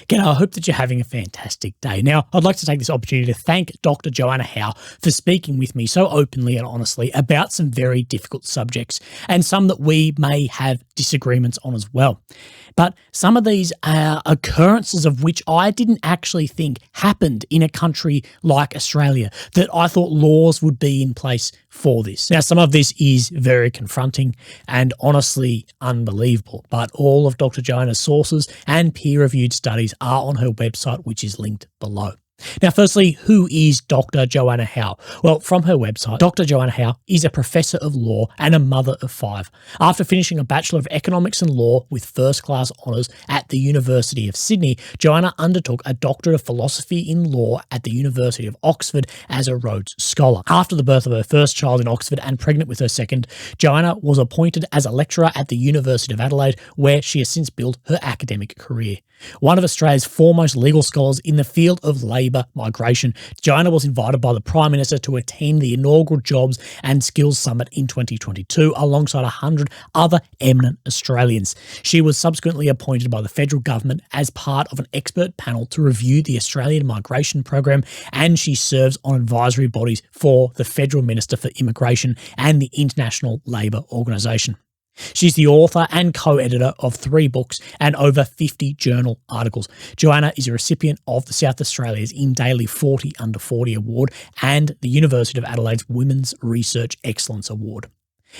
G'day, I hope that you're having a fantastic day. Now, I'd like to take this opportunity to thank Dr. Joanna Howe for speaking with me so openly and honestly about some very difficult subjects, and some that we may have disagreements on as well. But some of these are occurrences of which I didn't actually think happened in a country like Australia, that I thought laws would be in place for this. Now, some of this is very confronting and honestly unbelievable, but all of Dr. Joanna's sources and peer-reviewed studies are on her website, which is linked below. Now, firstly, who is Dr. Joanna Howe? Well, from her website, Dr. Joanna Howe is a professor of law and a mother of 5. After finishing a Bachelor of Economics and Law with first-class honours at the University of Sydney, Joanna undertook a Doctorate of Philosophy in Law at the University of Oxford as a Rhodes Scholar. After the birth of her first child in Oxford and pregnant with her second, Joanna was appointed as a lecturer at the University of Adelaide, where she has since built her academic career. One of Australia's foremost legal scholars in the field of labour migration, Joanna was invited by the Prime Minister to attend the inaugural Jobs and Skills Summit in 2022 alongside 100 other eminent Australians. She was subsequently appointed by the federal government as part of an expert panel to review the Australian migration program, and she serves on advisory bodies for the Federal Minister for Immigration and the International Labour Organisation. She's the author and co-editor of 3 books and over 50 journal articles. Joanna is a recipient of the South Australia's In Daily 40 Under 40 Award and the University of Adelaide's Women's Research Excellence Award.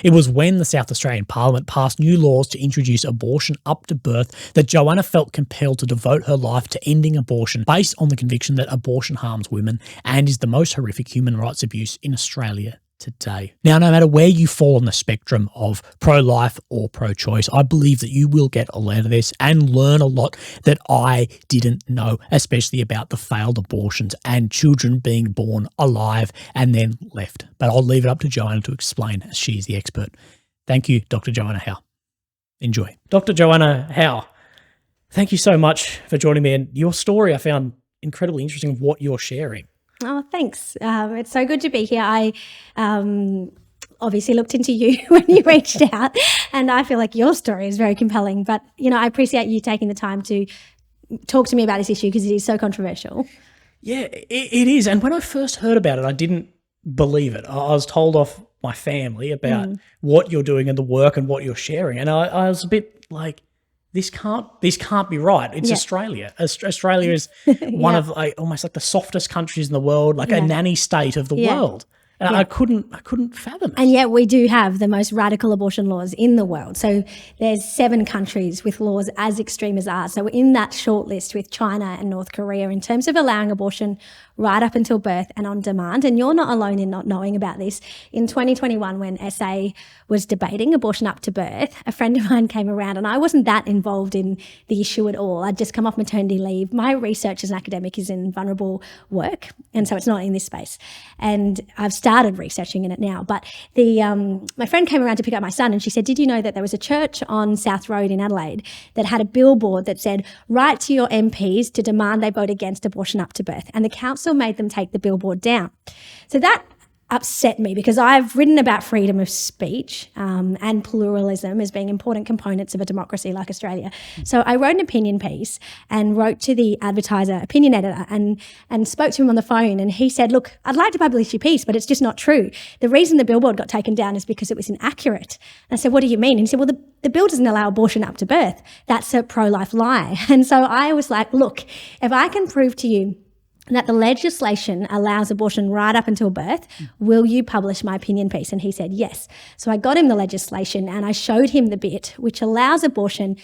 It was when the South Australian Parliament passed new laws to introduce abortion up to birth that Joanna felt compelled to devote her life to ending abortion based on the conviction that abortion harms women and is the most horrific human rights abuse in Australia today. Now, no matter where you fall on the spectrum of pro-life or pro-choice, I believe that you will get a lot of this and learn a lot that I didn't know, especially about the failed abortions and children being born alive and then left. But I'll leave it up to Joanna to explain, as she is the expert. Thank you, Dr. Joanna Howe. Enjoy. Dr. Joanna Howe, thank you so much for joining me, and your story I found incredibly interesting of what you're sharing. Oh, thanks. It's so good to be here. I obviously looked into you when you reached out, and I feel like your story is very compelling. But, I appreciate you taking the time to talk to me about this issue because it is so controversial. Yeah, it is. And when I first heard about it, I didn't believe it. I was told off my family about what you're doing and the work and what you're sharing. And I was a bit like, this can't be right. It's Australia. Australia is one of almost like the softest countries in the world, like a nanny state of the world. And I couldn't fathom it. And yet we do have the most radical abortion laws in the world. So there's 7 countries with laws as extreme as ours. So we're in that short list with China and North Korea in terms of allowing abortion right up until birth and on demand. And you're not alone in not knowing about this. In 2021, when SA was debating abortion up to birth, a friend of mine came around, and I wasn't that involved in the issue at all. I'd just come off maternity leave. My research as an academic is in vulnerable work, and so it's not in this space. And I've started researching in it now. But my friend came around to pick up my son, and she said, did you know that there was a church on South Road in Adelaide that had a billboard that said, write to your MPs to demand they vote against abortion up to birth? And the council made them take the billboard down. So that upset me because I've written about freedom of speech and pluralism as being important components of a democracy like Australia. So I wrote an opinion piece and wrote to the Advertiser opinion editor and spoke to him on the phone, and he said, look, I'd like to publish your piece, but it's just not true. The reason the billboard got taken down is because it was inaccurate. And I said, what do you mean? And he said, well, the bill doesn't allow abortion up to birth. That's a pro-life lie. And so I was like, look, if I can prove to you that the legislation allows abortion right up until birth, will you publish my opinion piece? And he said yes. So I got him the legislation and I showed him the bit which allows abortion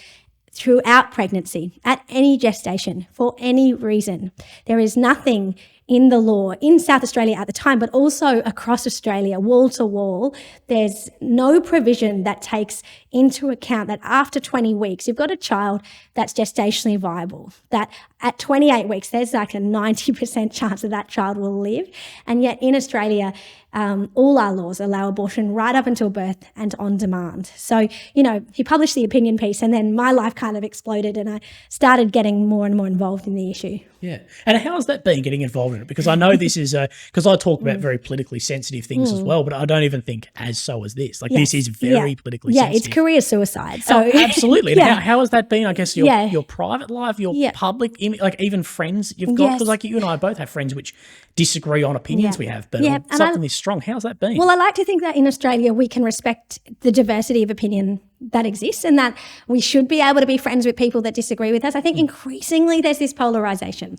throughout pregnancy, at any gestation, for any reason. There is nothing in the law in South Australia at the time, but also across Australia, wall to wall. There's no provision that takes into account that after 20 weeks, you've got a child that's gestationally viable, that at 28 weeks, there's like a 90% chance that child will live. And yet in Australia, all our laws allow abortion right up until birth and on demand. So, he published the opinion piece, and then my life kind of exploded and I started getting more and more involved in the issue. Yeah. And how has that been, getting involved in it? Because I know this is because I talk about very politically sensitive things as well, but I don't even think as so as this. Like this is very politically sensitive. Yeah, it's career suicide. So absolutely. And how has that been, I guess, your private life, your public image, like even friends you've got? Because like you and I both have friends which disagree on opinions we have, but on something this strong. How's that been? Well, I like to think that in Australia we can respect the diversity of opinion that exists and that we should be able to be friends with people that disagree with us. I think increasingly there's this polarisation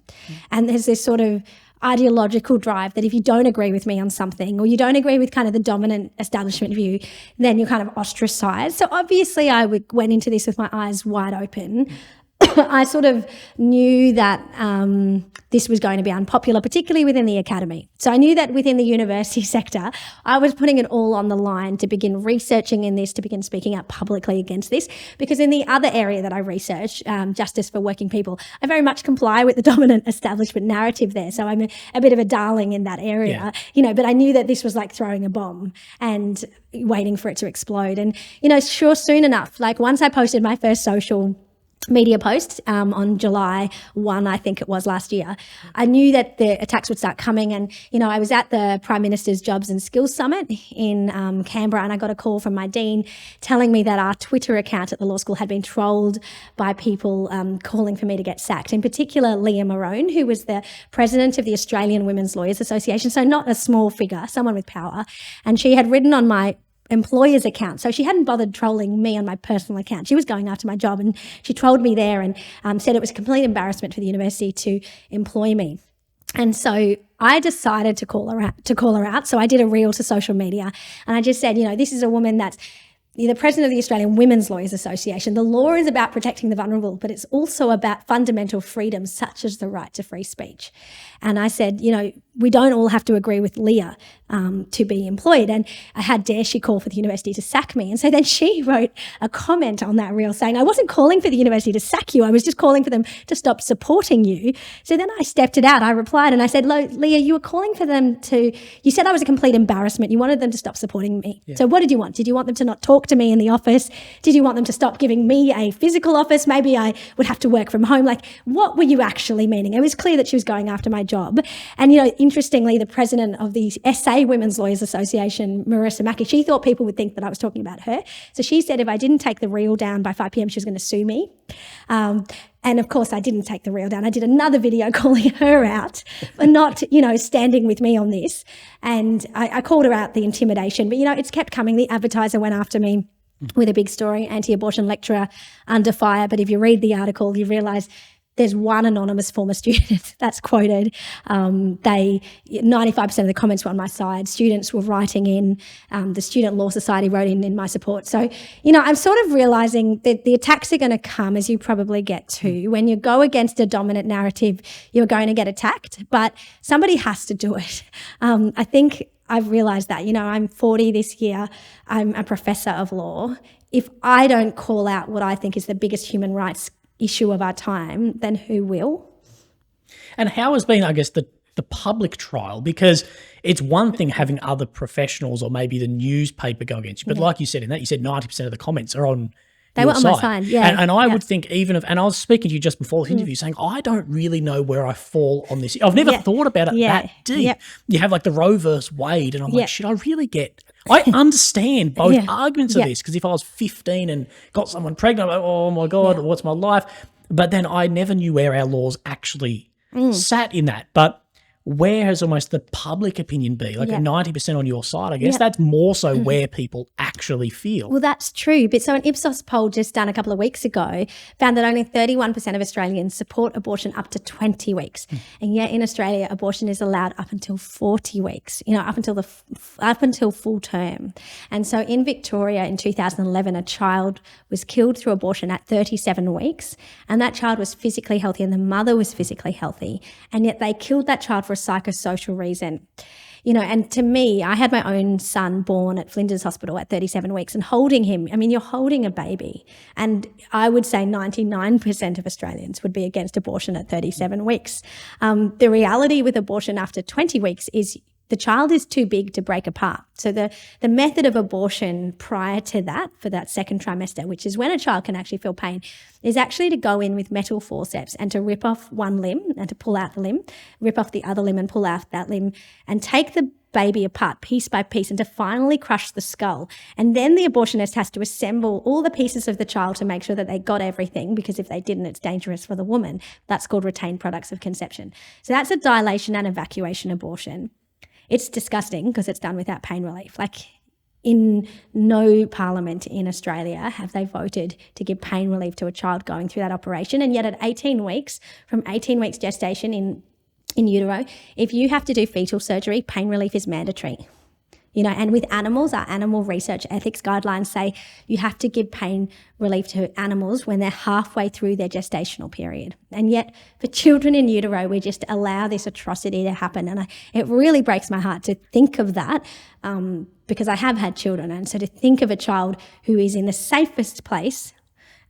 and there's this sort of ideological drive that if you don't agree with me on something or you don't agree with kind of the dominant establishment view, then you're kind of ostracised. So obviously I went into this with my eyes wide open. I sort of knew that this was going to be unpopular, particularly within the academy. So I knew that within the university sector, I was putting it all on the line to begin researching in this, to begin speaking out publicly against this, because in the other area that I research, justice for working people, I very much comply with the dominant establishment narrative there. So I'm a bit of a darling in that area, but I knew that this was like throwing a bomb and waiting for it to explode. And, soon enough, like once I posted my first social media post on July 1, I think it was last year, I knew that the attacks would start coming. And, I was at the Prime Minister's Jobs and Skills Summit in Canberra, and I got a call from my dean telling me that our Twitter account at the law school had been trolled by people calling for me to get sacked, in particular Leah Marone, who was the president of the Australian Women's Lawyers Association, so not a small figure, someone with power. And she had written on my employer's account. So she hadn't bothered trolling me on my personal account. She was going after my job, and she trolled me there and said it was a complete embarrassment for the university to employ me. And so I decided to call her out. So I did a reel to social media and I just said, this is a woman that's the president of the Australian Women's Lawyers Association. The law is about protecting the vulnerable, but it's also about fundamental freedoms such as the right to free speech. And I said, we don't all have to agree with Leah to be employed. And how dare she call for the university to sack me? And so then she wrote a comment on that reel saying, I wasn't calling for the university to sack you. I was just calling for them to stop supporting you. So then I stepped it out. I replied and I said, Leah, you were calling for them you said I was a complete embarrassment. You wanted them to stop supporting me. Yeah. So what did you want? Did you want them to not talk to me in the office? Did you want them to stop giving me a physical office? Maybe I would have to work from home. Like, what were you actually meaning? It was clear that she was going after my job. And, interestingly, the president of the SA Women's Lawyers Association, Marissa Mackey, she thought people would think that I was talking about her. So she said if I didn't take the reel down by 5 p.m, she was going to sue me. And of course, I didn't take the reel down. I did another video calling her out for not, standing with me on this. And I called her out the intimidation. But, it's kept coming. The Advertiser went after me with a big story, anti-abortion lecturer under fire. But if you read the article, you realise there's one anonymous former student that's quoted. 95% of the comments were on my side. Students were writing in. The Student Law Society wrote in my support. So, I'm sort of realising that the attacks are going to come, as you probably get to. When you go against a dominant narrative, you're going to get attacked, but somebody has to do it. I think I've realised that. I'm 40 this year. I'm a professor of law. If I don't call out what I think is the biggest human rights issue of our time, then who will? And how has been, I guess, the public trial? Because it's one thing having other professionals or maybe the newspaper go against you, but like you said 90% of the comments are on They were on my side, yeah. And I would think even and I was speaking to you just before this interview saying, I don't really know where I fall on this. I've never thought about it that deep. Yep. You have like the Roe versus Wade and I'm like, should I really I understand both arguments of this, because if I was 15 and got someone pregnant, I'm like, oh my God, what's my life? But then I never knew where our laws actually sat in that. But where has almost the public opinion been? Like 90% on your side, I guess. That's more so where people actually feel. Well, that's true. But so an Ipsos poll just done a couple of weeks ago found that only 31% of Australians support abortion up to 20 weeks. And yet in Australia, abortion is allowed up until 40 weeks, up until full term. And so in Victoria in 2011, a child was killed through abortion at 37 weeks. And that child was physically healthy and the mother was physically healthy. And yet they killed that child for a psychosocial reason. And to me, I had my own son born at Flinders Hospital at 37 weeks and holding him, you're holding a baby. And I would say 99% of Australians would be against abortion at 37 weeks. The reality with abortion after 20 weeks is the child is too big to break apart. So the method of abortion prior to that, for that second trimester, which is when a child can actually feel pain, is actually to go in with metal forceps and to rip off one limb and to pull out the limb, rip off the other limb and pull out that limb, and take the baby apart piece by piece and to finally crush the skull. And then the abortionist has to assemble all the pieces of the child to make sure that they got everything, because if they didn't, it's dangerous for the woman. That's called retained products of conception. So that's a dilation and evacuation abortion. It's disgusting because it's done without pain relief. Like, in no parliament in Australia have they voted to give pain relief to a child going through that operation. And yet at 18 weeks, from 18 weeks gestation in utero, if you have to do fetal surgery, pain relief is mandatory. You know, and with animals, our animal research ethics guidelines say you have to give pain relief to animals when they're halfway through their gestational period. And yet for children in utero, we just allow this atrocity to happen. And it really breaks my heart to think of that, because I have had children. And so to think of a child who is in the safest place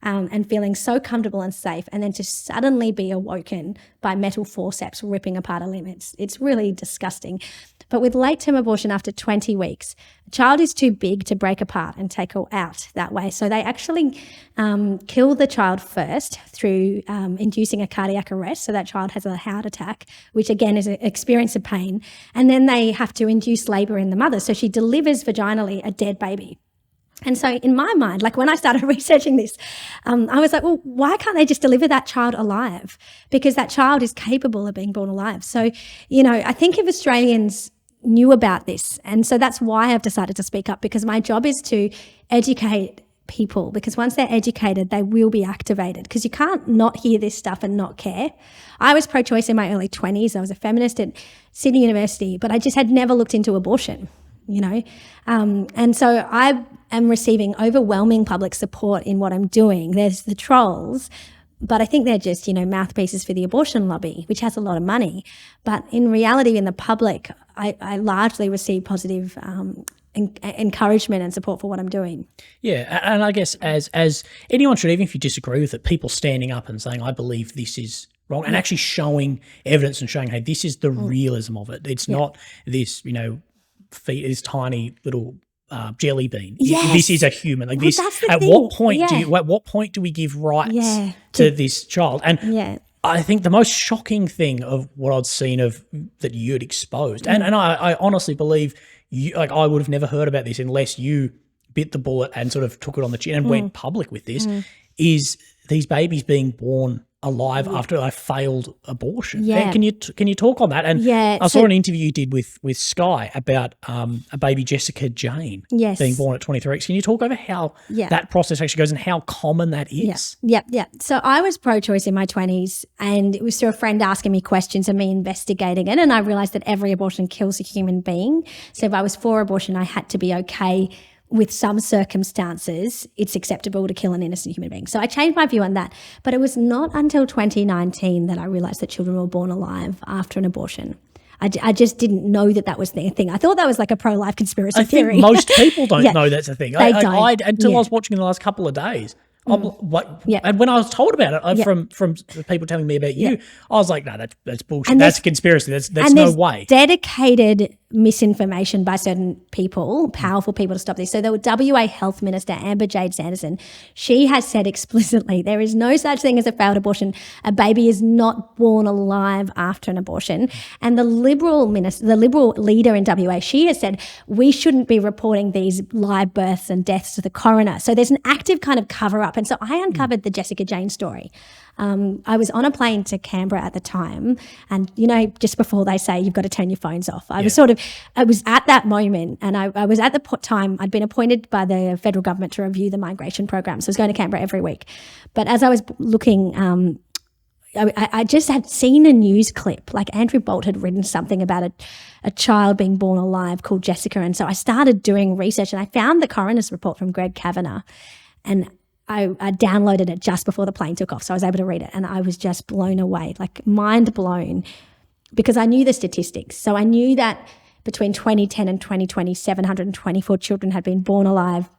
and feeling so comfortable and safe, and then to suddenly be awoken by metal forceps ripping apart a limb, it's really disgusting. But with late-term abortion after 20 weeks, a child is too big to break apart and take her out that way. So they actually kill the child first through inducing a cardiac arrest. So that child has a heart attack, which again is an experience of pain. And then they have to induce labour in the mother. So she delivers vaginally a dead baby. And so in my mind, like when I started researching this, I was like, well, why can't they just deliver that child alive? Because that child is capable of being born alive. So, you know, I think if Australians knew about this, and so that's why I've decided to speak up, because my job is to educate people, because once they're educated, they will be activated, because you can't not hear this stuff and not care. I was pro-choice in my early 20s. I was a feminist at Sydney University, but I just had never looked into abortion, you know. And so I am receiving overwhelming public support in what I'm doing. There's the trolls, but I think they're just, you know, mouthpieces for the abortion lobby, which has a lot of money. But in reality, in the public, I largely receive positive encouragement and support for what I'm doing. Yeah, and I guess as anyone should, even if you disagree with it, people standing up and saying, I believe this is wrong, and actually showing evidence and showing, hey, this is the realism of it. It's not this, you know, this tiny little jelly bean. Yes. This is a human. Like, this. At thing. what point do we give rights to this child? And I think the most shocking thing of what I'd seen of that you'd exposed, and I honestly believe you, like, I would have never heard about this unless you bit the bullet and sort of took it on the chin and went public with this, is these babies being born alive after a failed abortion. Yeah. Can you talk on that? And I saw an interview you did with Sky about a baby Jessica Jane being born at 23 weeks. Can you talk over how that process actually goes and how common that is? Yeah. So I was pro-choice in my 20s, and it was through a friend asking me questions and me investigating it, and I realised that every abortion kills a human being. So if I was for abortion, I had to be okay with some circumstances, it's acceptable to kill an innocent human being. So I changed my view on that. But it was not until 2019 that I realised that children were born alive after an abortion. I just didn't know that was the thing. I thought that was like a pro-life conspiracy theory. I think most people don't know that's a thing. They don't. Until I was watching in the last couple of days. And when I was told about it from the people telling me about you, I was like, no, that's bullshit. And that's a conspiracy. That's no way. Dedicated misinformation by certain people, powerful people, to stop this. So the WA Health Minister, Amber Jade Sanderson, she has said explicitly there is no such thing as a failed abortion. A baby is not born alive after an abortion. And the Liberal leader in WA, she has said we shouldn't be reporting these live births and deaths to the coroner. So there's an active kind of cover-up. And so I uncovered the Jessica Jane story. I was on a plane to Canberra at the time, and, you know, just before they say you've got to turn your phones off, I was at that moment, and I was at the time, I'd been appointed by the federal government to review the migration program. So I was going to Canberra every week. But as I was looking, I just had seen a news clip, like Andrew Bolt had written something about a child being born alive called Jessica. And so I started doing research, and I found the coroner's report from Greg Kavanagh, and I downloaded it just before the plane took off, so I was able to read it, and I was just blown away, like mind blown, because I knew the statistics. So I knew that between 2010 and 2020, 724 children had been born alive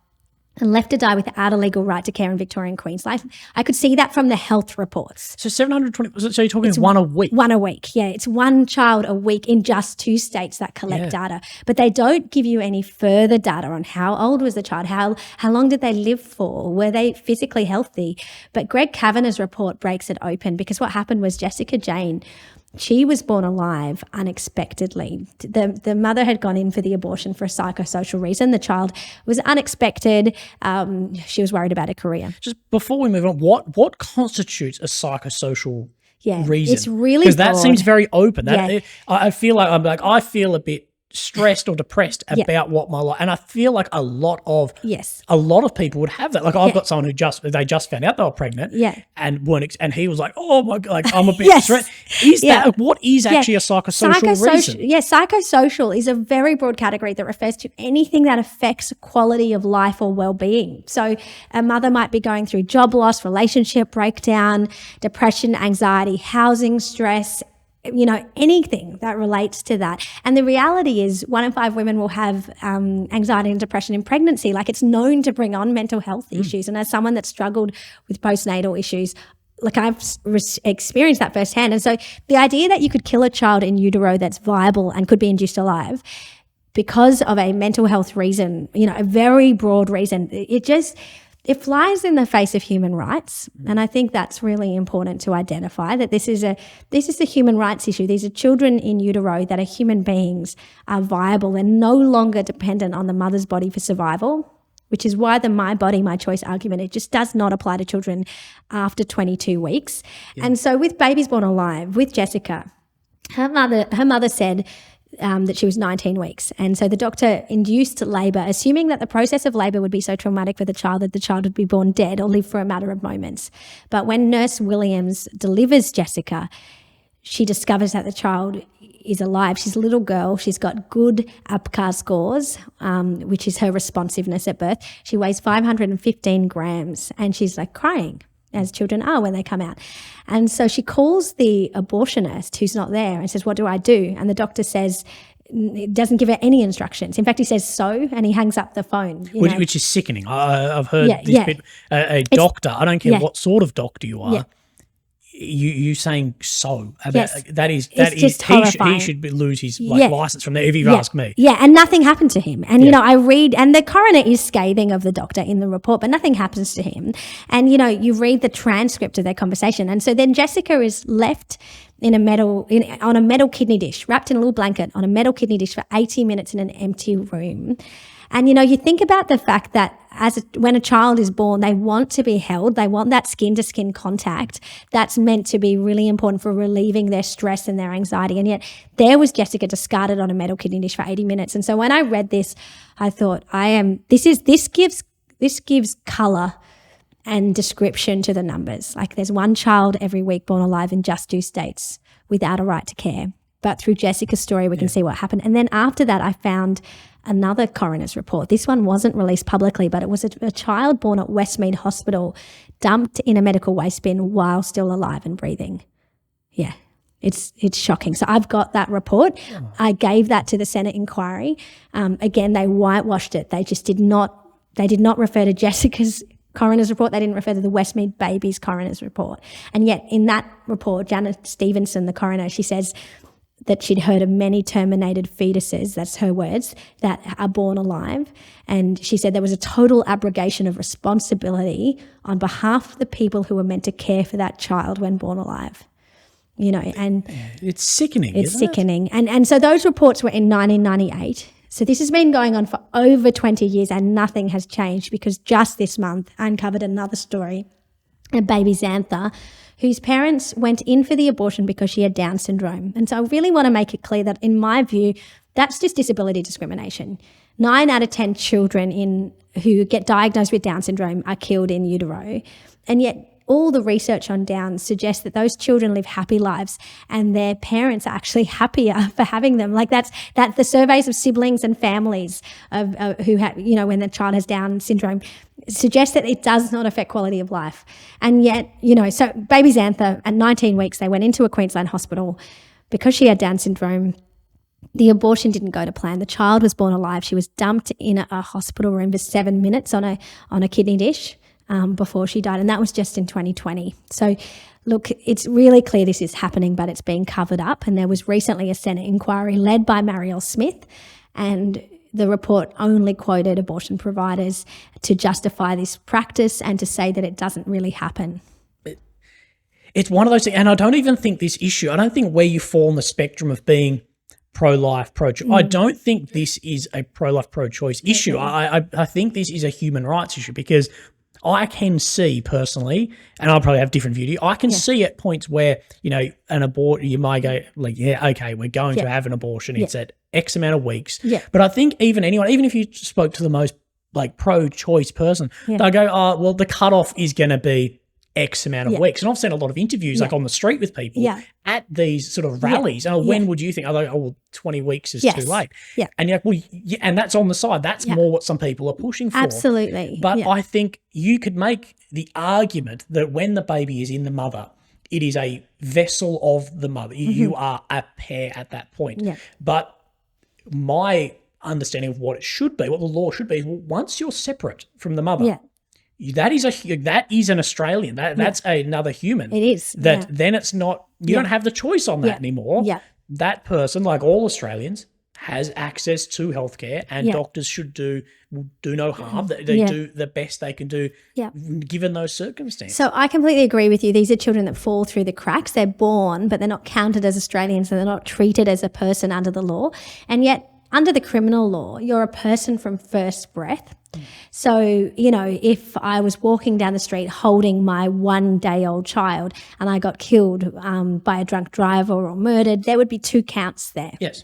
and left to die without a legal right to care in Victoria and Queensland. I could see that from the health reports. So 720, so you're talking one a week? One a week, yeah. It's one child a week in just 2 states that collect data. But they don't give you any further data on how old was the child, how long did they live for, were they physically healthy. But Greg Kavanagh's report breaks it open, because what happened was Jessica Jane, she was born alive unexpectedly. The mother had gone in for the abortion for a psychosocial reason. The child was unexpected. She was worried about her career. Just before we move on, what constitutes a psychosocial reason? It's really because that broad. seems very open. I feel like I feel a bit stressed or depressed about what my life, and I feel like a lot of people would have that. Like I've got someone who just found out they were pregnant, and weren't, and he was like, "Oh my god, like I'm a bit stressed." Is that what is actually a psychosocial reason? Yeah, psychosocial is a very broad category that refers to anything that affects quality of life or well-being. So a mother might be going through job loss, relationship breakdown, depression, anxiety, housing stress, anything that relates to that. And the reality is 1 in 5 women will have anxiety and depression in pregnancy. Like, it's known to bring on mental health issues. And as someone that struggled with postnatal issues, like, I've experienced that firsthand. And so the idea that you could kill a child in utero that's viable and could be induced alive because of a mental health reason, a very broad reason, it flies in the face of human rights. And I think that's really important to identify, that this is a human rights issue. These are children in utero that are human beings, are viable and no longer dependent on the mother's body for survival, which is why the my body, my choice argument, it just does not apply to children after 22 weeks. And so with babies born alive, with Jessica, her mother said that she was 19 weeks. And so the doctor induced labour, assuming that the process of labour would be so traumatic for the child that the child would be born dead or live for a matter of moments. But when Nurse Williams delivers Jessica, she discovers that the child is alive. She's a little girl. She's got good APCAR scores, which is her responsiveness at birth. She weighs 515 grams and she's like crying, as children are when they come out. And so she calls the abortionist who's not there and says, "What do I do?" And the doctor says, it doesn't give her any instructions. In fact, he says so, and he hangs up the phone. Which is sickening. I've heard this bit. A doctor, I don't care what sort of doctor you are, you saying so about that is just horrifying. He should lose his license from there, if you ask me. Yeah, and nothing happened to him. And I read, and the coroner is scathing of the doctor in the report, but nothing happens to him. And you read the transcript of their conversation, and so then Jessica is left on a metal kidney dish, wrapped in a little blanket on a metal kidney dish for 80 minutes in an empty room. And, you think about the fact that when a child is born, they want to be held. They want that skin-to-skin contact. That's meant to be really important for relieving their stress and their anxiety. And yet there was Jessica discarded on a metal kidney dish for 80 minutes. And so when I read this, I thought, this gives colour and description to the numbers. Like, there's 1 child every week born alive in just 2 states without a right to care. But through Jessica's story, we can see what happened. And then after that, I found another coroner's report. This one wasn't released publicly, but it was a child born at Westmead Hospital, dumped in a medical waste bin while still alive and breathing. Yeah, it's shocking. So I've got that report. I gave that to the Senate inquiry. Again, they whitewashed it. They did not refer to Jessica's coroner's report. They didn't refer to the Westmead baby's coroner's report. And yet in that report, Janet Stevenson, the coroner, she says that she'd heard of many terminated fetuses, that's her words, that are born alive. And she said there was a total abrogation of responsibility on behalf of the people who were meant to care for that child when born alive. And it's sickening. It's sickening. And so those reports were in 1998. So this has been going on for over 20 years and nothing has changed, because just this month I uncovered another story, a baby Xantha, whose parents went in for the abortion because she had Down syndrome. And so I really want to make it clear that, in my view, that's just disability discrimination. 9 out of 10 children who get diagnosed with Down syndrome are killed in utero. And yet all the research on Down suggests that those children live happy lives and their parents are actually happier for having them. Like, that the surveys of siblings and families of who have, when the child has Down syndrome, suggest that it does not affect quality of life. And yet, so baby Xantha, at 19 weeks, they went into a Queensland hospital because she had Down syndrome. The abortion didn't go to plan. The child was born alive. She was dumped in a hospital room for 7 minutes on a kidney dish before she died, and that was just in 2020. So, look, it's really clear this is happening, but it's being covered up. And there was recently a Senate inquiry led by Marielle Smith, and the report only quoted abortion providers to justify this practice and to say that it doesn't really happen. It's one of those things, and I don't even think this issue, I don't think where you fall on the spectrum of being pro-life, pro-choice. I don't think this is a pro-life, pro-choice issue. I think this is a human rights issue, because I can see personally, and I'll probably have different view, I can see at points where, you know, an abortion, you might go like, yeah, okay, we're going to have an abortion. It's at X amount of weeks. But I think even if you spoke to the most like pro-choice person, they'll go, oh, well, the cutoff is going to be X amount of weeks. And I've seen a lot of interviews like on the street with people at these sort of rallies. And when would you think? I'm like, oh, well, 20 weeks is too late. And you're like, well, and that's on the side. That's more what some people are pushing for. Absolutely. But I think you could make the argument that when the baby is in the mother, it is a vessel of the mother. You are a pair at that point. But my understanding of what it should be, what the law should be, is once you're separate from the mother, that is an Australian. That's another human. It is. Then it's not. You don't have the choice on that anymore. That person, like all Australians, has access to healthcare, and doctors should do no harm. They do the best they can do, given those circumstances. So I completely agree with you. These are children that fall through the cracks. They're born, but they're not counted as Australians, and they're not treated as a person under the law. And yet, under the criminal law, you're a person from first breath. So, you know, if I was walking down the street holding my 1-day-old child and I got killed by a drunk driver or murdered, there would be 2 counts there. Yes.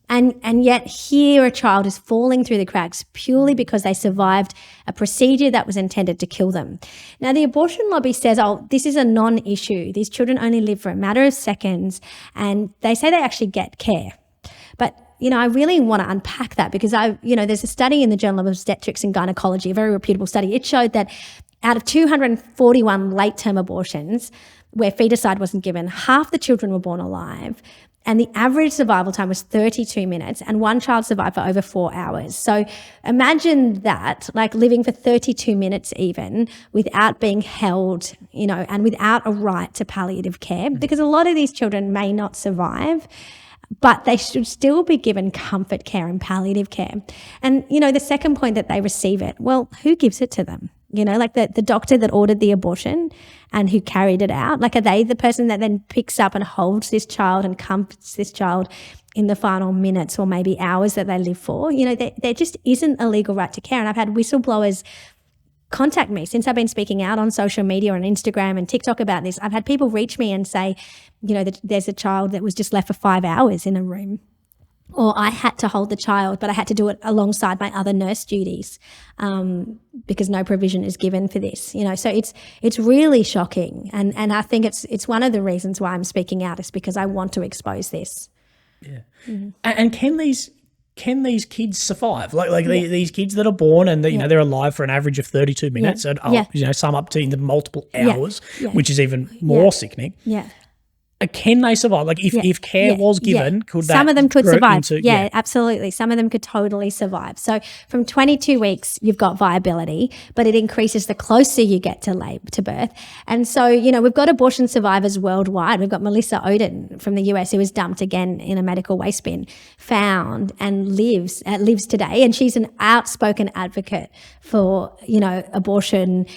And yet here a child is falling through the cracks purely because they survived a procedure that was intended to kill them. Now, the abortion lobby says, oh, this is a non-issue. These children only live for a matter of seconds, and they say they actually get care. But you know, I really want to unpack that, because there's a study in the Journal of Obstetrics and Gynecology, a very reputable study. It showed that out of 241 late-term abortions where feticide wasn't given, half the children were born alive, and the average survival time was 32 minutes, and one child survived for over 4 hours. So imagine that, like living for 32 minutes even without being held, you know, and without a right to palliative care, because a lot of these children may not survive, but they should still be given comfort care and palliative care. And, you know, the second point, that they receive it, well, who gives it to them? You know, like the doctor that ordered the abortion and who carried it out, like are they the person that then picks up and holds this child and comforts this child in the final minutes or maybe hours that they live for? You know, there just isn't a legal right to care. And I've had whistleblowers contact me since I've been speaking out on social media, on Instagram and TikTok about this. I've had people reach me and say, you know, that there's a child that was just left for 5 hours in a room, or I had to hold the child, but I had to do it alongside my other nurse duties because no provision is given for this. You know, so it's really shocking, and I think it's one of the reasons why I'm speaking out, is because I want to expose this. Yeah, and can these kids survive? These kids that are born and you know they're alive for an average of 32 minutes, and you know, some up to in the multiple hours, which is even more sickening. Can they survive? Like if care was given, could that? Some of them could survive. Into, absolutely. Some of them could totally survive. So from 22 weeks, you've got viability, but it increases the closer you get to birth. And so, you know, we've got abortion survivors worldwide. We've got Melissa Oden from the US, who was dumped again in a medical waste bin, found and lives today. And she's an outspoken advocate for, you know, abortion,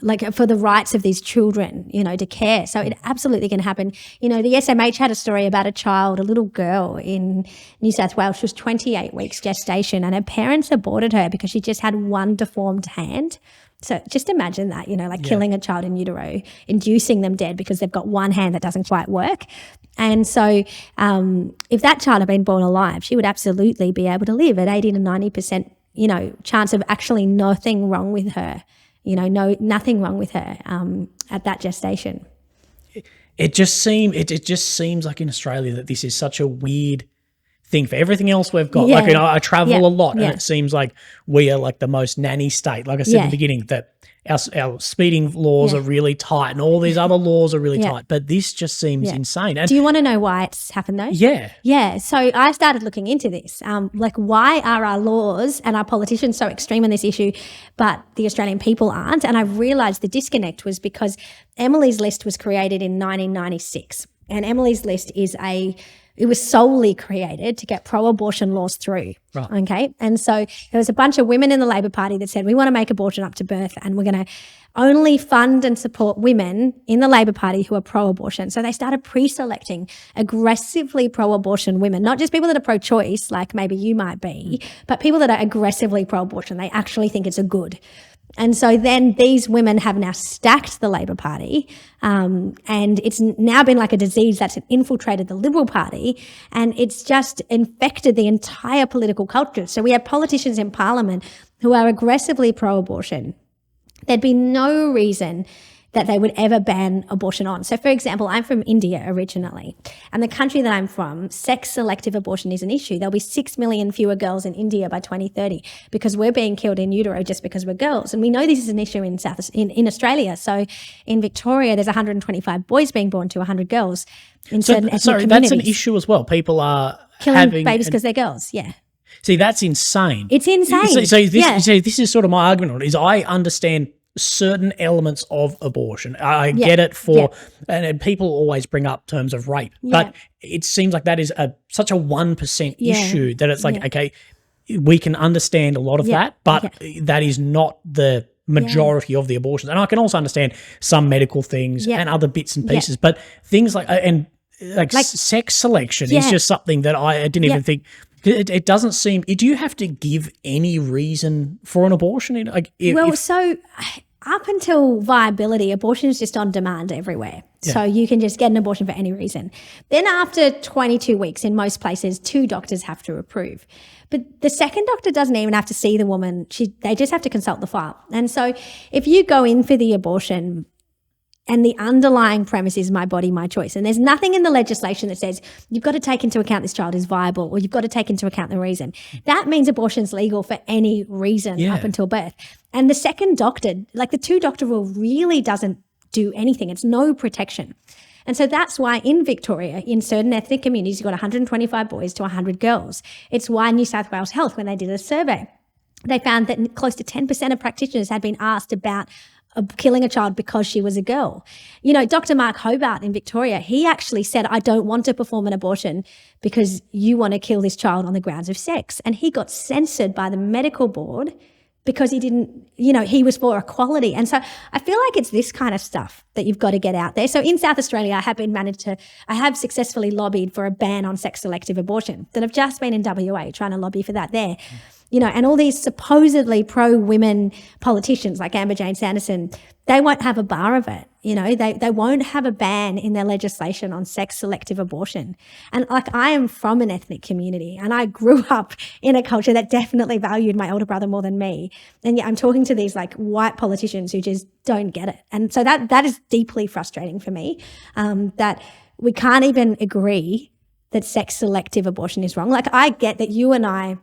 like for the rights of these children, you know, to care. So it absolutely can happen. You know, the SMH had a story about a child, a little girl in New South Wales. She was 28 weeks gestation, and her parents aborted her because she just had one deformed hand. So just imagine that, you know, like killing a child in utero, inducing them dead because they've got one hand that doesn't quite work. And so if that child had been born alive, she would absolutely be able to live at 80 to 90%, you know, chance of actually nothing wrong with her. You know, nothing wrong with her at that gestation. It just seems like in Australia that this is such a weird thing for everything else we've got. Like, you know, I travel a lot, and it seems like we are like the most nanny state. Like I said at the beginning, that our speeding laws are really tight and all these other laws are really tight. But this just seems insane. And do you want to know why it's happened though? Yeah. Yeah. So I started looking into this. Why are our laws and our politicians so extreme on this issue, but the Australian people aren't? And I realised the disconnect was because Emily's List was created in 1996. And Emily's List it was solely created to get pro-abortion laws through, okay? And so there was a bunch of women in the Labor Party that said, we want to make abortion up to birth and we're going to only fund and support women in the Labor Party who are pro-abortion. So they started pre-selecting aggressively pro-abortion women, not just people that are pro-choice, like maybe you might be, but people that are aggressively pro-abortion. They actually think it's a good. And so then these women have now stacked the Labor Party, and it's now been like a disease that's infiltrated the Liberal Party, and it's just infected the entire political culture. So we have politicians in Parliament who are aggressively pro-abortion. There'd be no reason that they would ever ban abortion on. So, for example, I'm from India originally, and the country that I'm from, sex-selective abortion is an issue. There'll be 6 million fewer girls in India by 2030 because we're being killed in utero just because we're girls. And we know this is an issue in Australia. So in Victoria, there's 125 boys being born to 100 girls in certain ethnic communities. That's an issue as well. People are killing babies because they're girls, See, that's insane. It's insane. So this is sort of my argument on it, is I understand certain elements of abortion. I get it and people always bring up terms of rape, but it seems like that is such a 1% issue that it's like, okay, we can understand a lot of that, but that is not the majority of the abortions. And I can also understand some medical things and other bits and pieces, but things like sex selection is just something that I didn't even think. It doesn't seem. Do you have to give any reason for an abortion? Up until viability, abortion is just on demand everywhere. Yeah. So you can just get an abortion for any reason. Then after 22 weeks, in most places, 2 doctors have to approve. But the second doctor doesn't even have to see the woman. They just have to consult the file. And so if you go in for the abortion and the underlying premise is my body, my choice, and there's nothing in the legislation that says you've got to take into account this child is viable or you've got to take into account the reason, that means abortion's legal for any reason up until birth. And the second doctor, like the 2-doctor rule, really doesn't do anything. It's no protection. And so that's why in Victoria, in certain ethnic communities, you've got 125 boys to 100 girls. It's why New South Wales Health, when they did a survey, they found that close to 10% of practitioners had been asked about killing a child because she was a girl. You know, Dr. Mark Hobart in Victoria, he actually said, I don't want to perform an abortion because you want to kill this child on the grounds of sex. And he got censored by the medical board because he didn't, he was for equality. And so I feel like it's this kind of stuff that you've got to get out there. So in South Australia, I have successfully lobbied for a ban on sex-selective abortion that I've just been in WA trying to lobby for that there. And all these supposedly pro-women politicians like Amber Jane Sanderson, they won't have a bar of it. They won't have a ban in their legislation on sex-selective abortion. And I am from an ethnic community and I grew up in a culture that definitely valued my older brother more than me. And yet I'm talking to these white politicians who just don't get it. And so that is deeply frustrating for me, that we can't even agree that sex-selective abortion is wrong. I get that you and I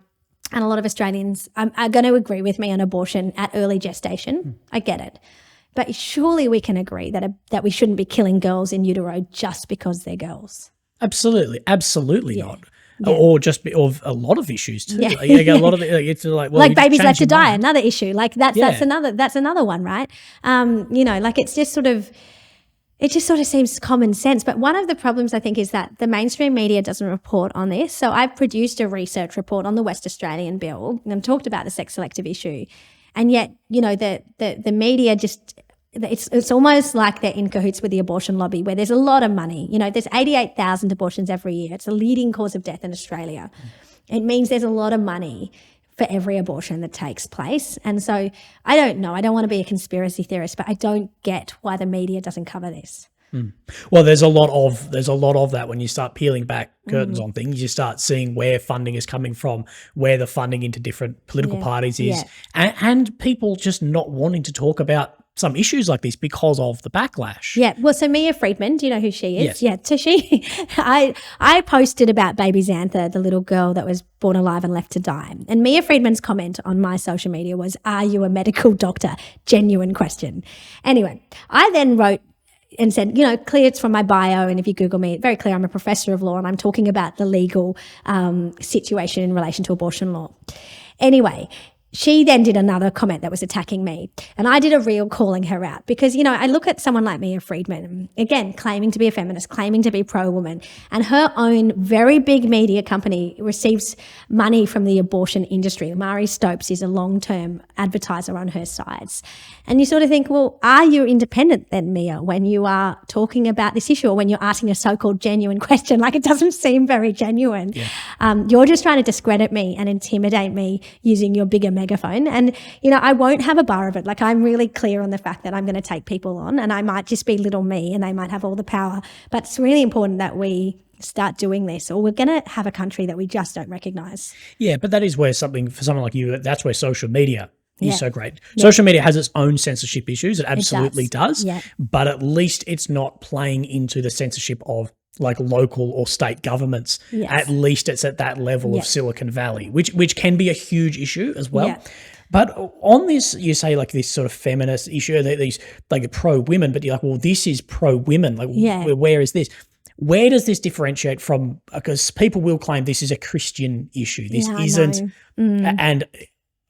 and a lot of Australians are going to agree with me on abortion at early gestation. I get it. But surely we can agree that we shouldn't be killing girls in utero just because they're girls. Absolutely. Absolutely not. Yeah. Or just of a lot lot too. Yeah. A lot of it's babies left to die, another issue. That's another one, right? It just sort of seems common sense. But one of the problems, I think, is that the mainstream media doesn't report on this. So I've produced a research report on the West Australian bill and I've talked about the sex-selective issue. And yet, the media just, it's almost like they're in cahoots with the abortion lobby where there's a lot of money. There's 88,000 abortions every year. It's a leading cause of death in Australia. It means there's a lot of money for every abortion that takes place. And so I don't know. I don't want to be a conspiracy theorist, but I don't get why the media doesn't cover this. Well, there's a lot of that when you start peeling back curtains on things. You start seeing where funding is coming from, where the funding into different political parties is, and people just not wanting to talk about some issues like this because of the backlash. Yeah. Well, so Mia Friedman, do you know who she is? Yes. Yeah. So I posted about baby Xantha, the little girl that was born alive and left to die. And Mia Friedman's comment on my social media was, "Are you a medical doctor?" Genuine question. Anyway, I then wrote and said, clear it's from my bio. And if you Google me, very clear, I'm a professor of law and I'm talking about the legal situation in relation to abortion law. Anyway, she then did another comment that was attacking me. And I did a reel calling her out because, I look at someone like Mia Friedman, again, claiming to be a feminist, claiming to be pro-woman, and her own very big media company receives money from the abortion industry. Mari Stopes is a long-term advertiser on her sides. And you sort of think, well, are you independent then, Mia, when you are talking about this issue or when you're asking a so-called genuine question? Like, it doesn't seem very genuine. Yeah. You're just trying to discredit me and intimidate me using your bigger megaphone. And, I won't have a bar of it. Like, I'm really clear on the fact that I'm going to take people on and I might just be little me and they might have all the power. But it's really important that we start doing this or we're going to have a country that we just don't recognise. Yeah, but that is where for someone like you, that's where social media is so great. Social media has its own censorship issues. It absolutely does. Yeah. But at least it's not playing into the censorship of like local or state governments. Yes. At least it's at that level of Silicon Valley, which can be a huge issue as well. Yeah. But on this, you say like this sort of feminist issue, these like pro-women, but you're like, well, this is pro-women. Like, where is this? Where does this differentiate from? Because people will claim this is a Christian issue. This isn't. And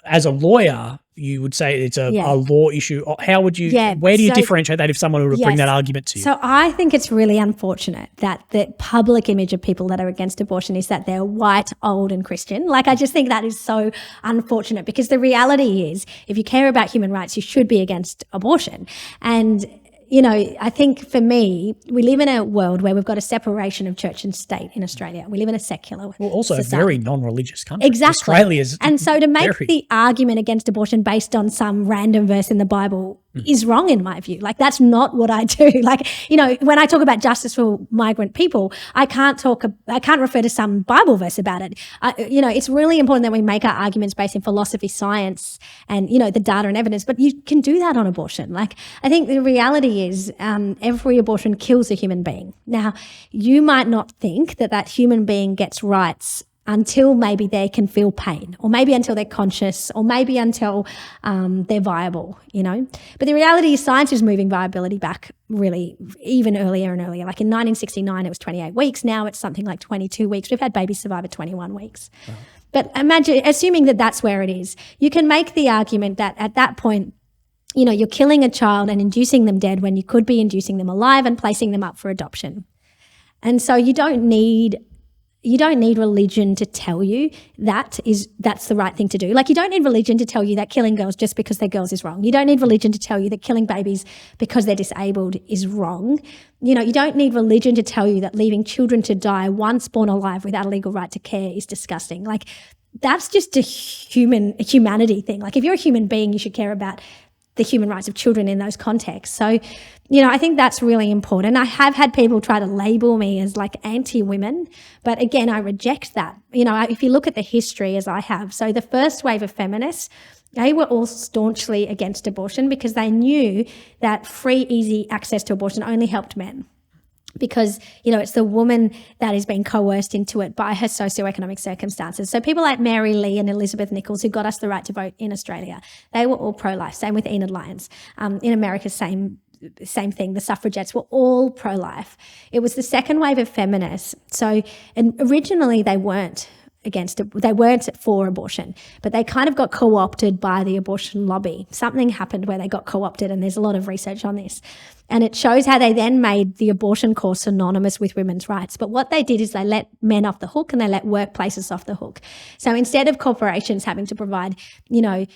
as a lawyer, you would say it's a law issue. How would you, where do you differentiate that if someone were to bring that argument to you? So I think it's really unfortunate that the public image of people that are against abortion is that they're white, old and Christian. Like, I just think that is so unfortunate because the reality is if you care about human rights, you should be against abortion. And I think for me, we live in a world where we've got a separation of church and state in Australia. We live in a secular also society. A very non-religious country. Exactly. Australia's and so to make the argument against abortion based on some random verse in the Bible is wrong in my view. Like, that's not what I do. Like, when I talk about justice for migrant people, I can't refer to some Bible verse about it. It's really important that we make our arguments based in philosophy, science, and, the data and evidence, but you can do that on abortion. Like, I think the reality is every abortion kills a human being. Now, you might not think that human being gets rights until maybe they can feel pain or maybe until they're conscious or maybe until they're viable, But the reality is science is moving viability back really even earlier and earlier. Like in 1969, it was 28 weeks. Now it's something like 22 weeks. We've had babies survive at 21 weeks. Wow. But imagine, assuming that that's where it is, you can make the argument that at that point, you're killing a child and inducing them dead when you could be inducing them alive and placing them up for adoption. And so you don't need religion to tell you that's the right thing to do. Like, you don't need religion to tell you that killing girls just because they're girls is wrong. You don't need religion to tell you that killing babies because they're disabled is wrong. You don't need religion to tell you that leaving children to die once born alive without a legal right to care is disgusting. Like, that's just a humanity thing. Like, if you're a human being, you should care about the human rights of children in those contexts. So, I think that's really important. I have had people try to label me as like anti-women, but again, I reject that. If you look at the history as I have, so the first wave of feminists, they were all staunchly against abortion because they knew that free, easy access to abortion only helped men. Because, it's the woman that is being coerced into it by her socioeconomic circumstances. So people like Mary Lee and Elizabeth Nichols, who got us the right to vote in Australia, they were all pro-life. Same with Enid Lyons. In America, same thing. The suffragettes were all pro-life. It was the second wave of feminists. So originally they weren't for abortion, but they kind of got co-opted by the abortion lobby. Something happened where they got co-opted, and there's a lot of research on this. And it shows how they then made the abortion cause synonymous with women's rights. But what they did is they let men off the hook and they let workplaces off the hook. So instead of corporations having to provide,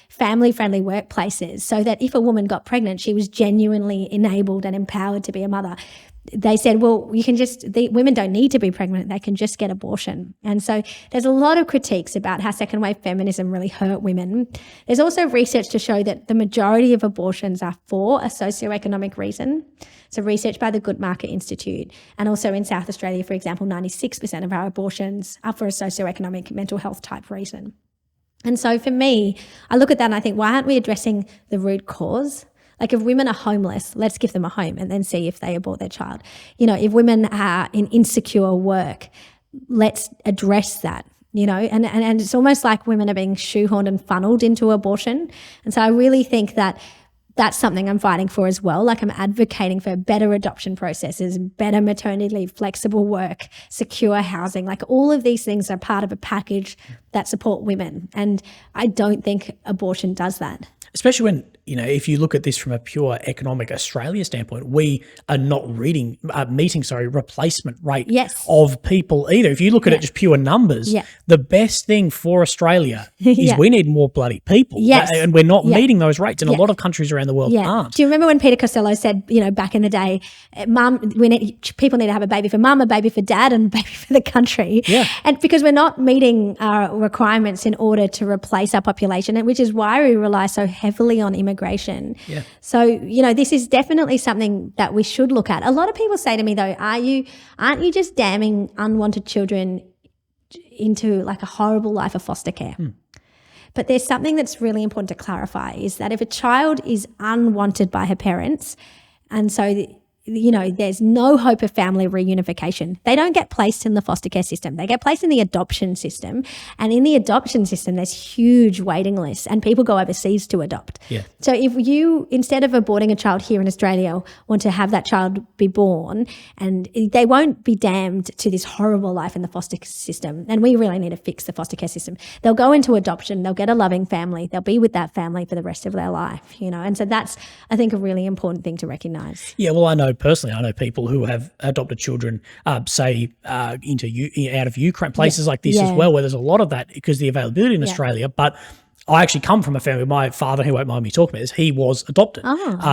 family-friendly workplaces so that if a woman got pregnant, she was genuinely enabled and empowered to be a mother, they said, well, women don't need to be pregnant, they can just get abortion. And so there's a lot of critiques about how second wave feminism really hurt women. There's also research to show that the majority of abortions are for a socioeconomic reason. So research by the Guttmacher Institute, and also in South Australia, for example, 96% of our abortions are for a socioeconomic mental health type reason. And so for me, I look at that and I think, why aren't we addressing the root cause? Like if women are homeless, let's give them a home and then see if they abort their child. If women are in insecure work, let's address that. And it's almost like women are being shoehorned and funneled into abortion. And so I really think that that's something I'm fighting for as well. Like I'm advocating for better adoption processes, better maternity leave, flexible work, secure housing. Like all of these things are part of a package that support women. And I don't think abortion does that. Especially when, if you look at this from a pure economic Australia standpoint, we are not meeting replacement rate of people either. If you look at it just pure numbers, the best thing for Australia is we need more bloody people. And we're not meeting those rates. And a lot of countries around the world aren't. Do you remember when Peter Costello said, back in the day, people need to have a baby for mum, a baby for dad, and a baby for the country. Yeah. And because we're not meeting our requirements in order to replace our population, which is why we rely so heavily on immigration. Yeah. So, this is definitely something that we should look at. A lot of people say to me though, aren't you just damning unwanted children into like a horrible life of foster care? But there's something that's really important to clarify is that if a child is unwanted by her parents, and so there's no hope of family reunification, they don't get placed in the foster care system. They get placed in the adoption system. And in the adoption system, there's huge waiting lists and people go overseas to adopt. Yeah. So if you, instead of aborting a child here in Australia, want to have that child be born, and they won't be damned to this horrible life in the foster system. And we really need to fix the foster care system. They'll go into adoption. They'll get a loving family. They'll be with that family for the rest of their life, And so that's, I think, a really important thing to recognise. Yeah, well, I know people who have adopted children, out of Ukraine, places like this as well, where there's a lot of that because of the availability in Australia. But I actually come from a family. My father, who won't mind me talking about this, he was adopted.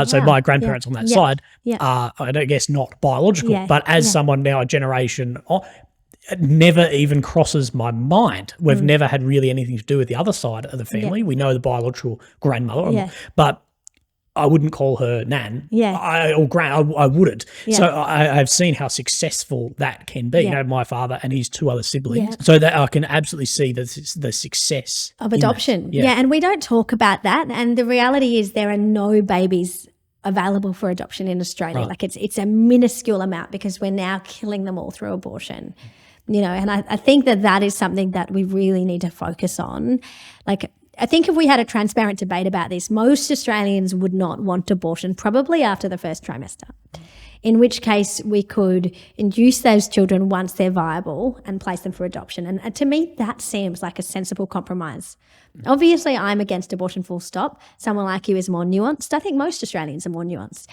So my grandparents on that side are, I guess, not biological, but as someone now a generation, it never even crosses my mind. We've never had really anything to do with the other side of the family. We know the biological grandmother, but I wouldn't call her Nan or Gran. I wouldn't. Yeah. So I've seen how successful that can be. My father and his two other siblings. So that I can absolutely see the success of adoption. And we don't talk about that. And the reality is there are no babies available for adoption in Australia. Right. Like it's a minuscule amount because we're now killing them all through abortion. And I think that is something that we really need to focus on. Like, I think if we had a transparent debate about this, most Australians would not want abortion probably after the first trimester, in which case we could induce those children once they're viable and place them for adoption. And to me, that seems like a sensible compromise. Obviously, I'm against abortion full stop. Someone like you is more nuanced. I think most Australians are more nuanced.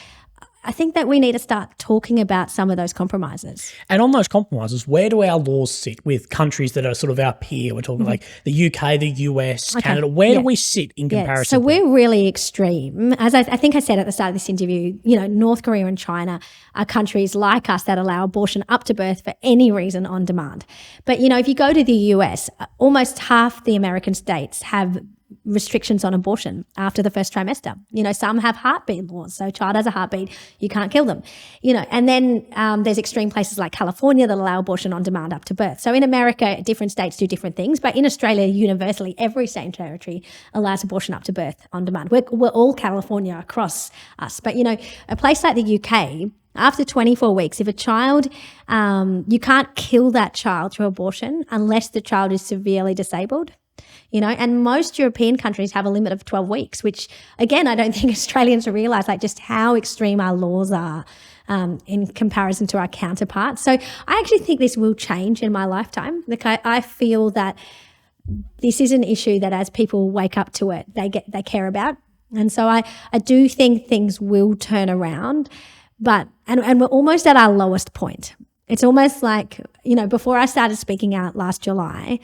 I think that we need to start talking about some of those compromises. And on those compromises, where do our laws sit with countries that are sort of our peer? We're talking like the UK, the US, Canada. Where do we sit in comparison? So we're really extreme. As I think I said at the start of this interview, North Korea and China are countries like us that allow abortion up to birth for any reason on demand. But, if you go to the US, almost half the American states have restrictions on abortion after the first trimester. Some have heartbeat laws. So a child has a heartbeat, you can't kill them. And then there's extreme places like California that allow abortion on demand up to birth. So in America, different states do different things. But in Australia, universally, every state and territory allows abortion up to birth on demand. We're all California across us. But, a place like the UK, after 24 weeks, if a child, you can't kill that child through abortion unless the child is severely disabled. And most European countries have a limit of 12 weeks, which, again, I don't think Australians realise just how extreme our laws are in comparison to our counterparts. So I actually think this will change in my lifetime. Like I feel that this is an issue that as people wake up to it, they care about. And so I do think things will turn around, but and we're almost at our lowest point. It's almost like, before I started speaking out last July,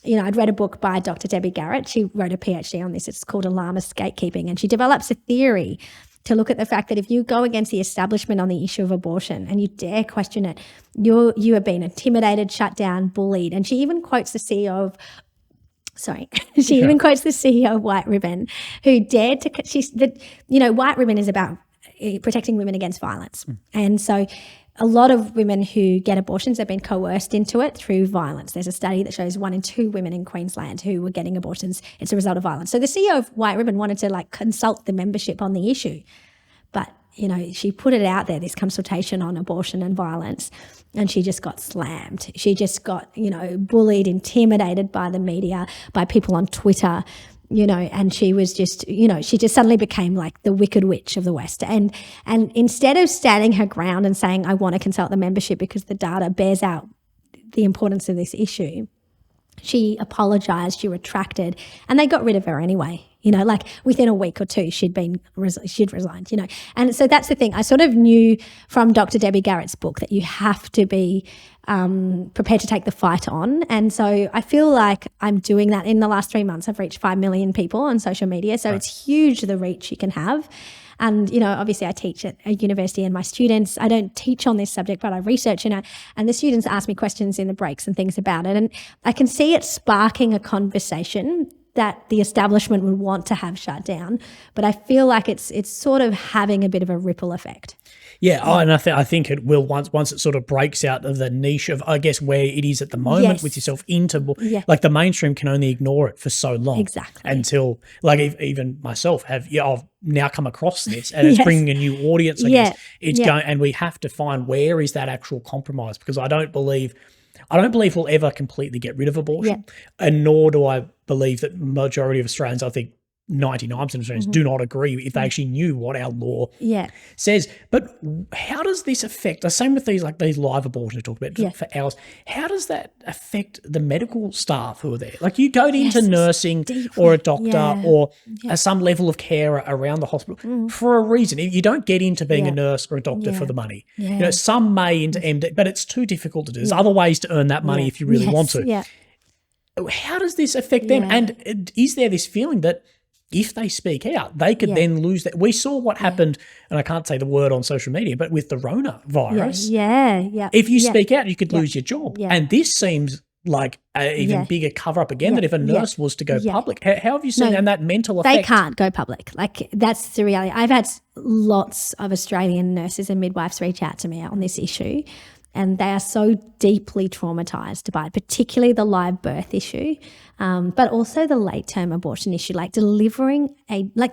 I'd read a book by Dr. Debbie Garrett. She wrote a PhD on this. It's called Alarmist Gatekeeping. And she develops a theory to look at the fact that if you go against the establishment on the issue of abortion and you dare question it, you are being intimidated, shut down, bullied. And she even quotes the CEO of even quotes the CEO of White Ribbon, who dared to, White Ribbon is about protecting women against violence. And so a lot of women who get abortions have been coerced into it through violence. There's a study that shows 1 in 2 women in Queensland who were getting abortions, it's a result of violence. So the CEO of White Ribbon wanted to consult the membership on the issue. But, she put it out there, this consultation on abortion and violence, and she just got slammed. She just got, bullied, intimidated by the media, by people on Twitter, and she was just, she just suddenly became like the wicked witch of the West. And instead of standing her ground and saying, I want to consult the membership because the data bears out the importance of this issue, she apologised, she retracted, and they got rid of her anyway. Within a week or two, she'd resigned, And so that's the thing. I sort of knew from Dr. Debbie Garrett's book that you have to be prepared to take the fight on. And so I feel like I'm doing that. In the last 3 months, I've reached 5 million people on social media. So It's huge, the reach you can have. And, obviously I teach at a university, and my students, I don't teach on this subject, but I research, and the students ask me questions in the breaks and things about it. And I can see it sparking a conversation that the establishment would want to have shut down. But I feel like it's sort of having a bit of a ripple effect. Yeah, and I think it will once it sort of breaks out of the niche of, I guess, where it is at the moment with yourself into, the mainstream can only ignore it for so long. Exactly. Until, even myself I've now come across this, and it's bringing a new audience, I guess. It's going, and we have to find where is that actual compromise, because I don't believe we'll ever completely get rid of abortion, and nor do I believe that majority of Australians, I think 99% of Australians do not agree if they actually knew what our law says. But how does this affect, the same with these live abortions I talked about for hours, how does that affect the medical staff who are there? You go into nursing or a doctor or some level of care around the hospital for a reason. You don't get into being a nurse or a doctor for the money. Some may into MD, but it's too difficult to do. There's other ways to earn that money if you really want to. How does this affect them? And is there this feeling that if they speak out, they could then lose that? We saw what happened, and I can't say the word on social media, but with the Rona virus. If you speak out, you could lose your job. And this seems like an even bigger cover-up again, that if a nurse was to go public. How have you seen that mental effect? They can't go public. That's the reality. I've had lots of Australian nurses and midwives reach out to me on this issue, and they are so deeply traumatised by it, particularly the live birth issue, but also the late-term abortion issue, delivering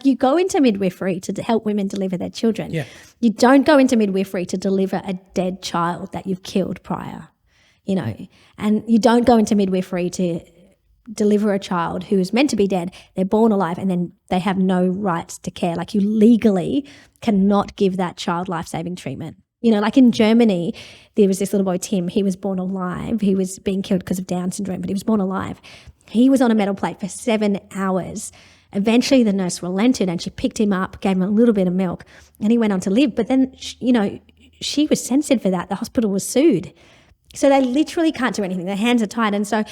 you go into midwifery to help women deliver their children. You don't go into midwifery to deliver a dead child that you've killed prior, and you don't go into midwifery to deliver a child who is meant to be dead, they're born alive, and then they have no rights to care. You legally cannot give that child life-saving treatment. In Germany, there was this little boy, Tim. He was born alive. He was being killed because of Down syndrome, but he was born alive. He was on a metal plate for 7 hours. Eventually, the nurse relented, and she picked him up, gave him a little bit of milk, and he went on to live. But then, she was censored for that. The hospital was sued. So they literally can't do anything. Their hands are tied. And so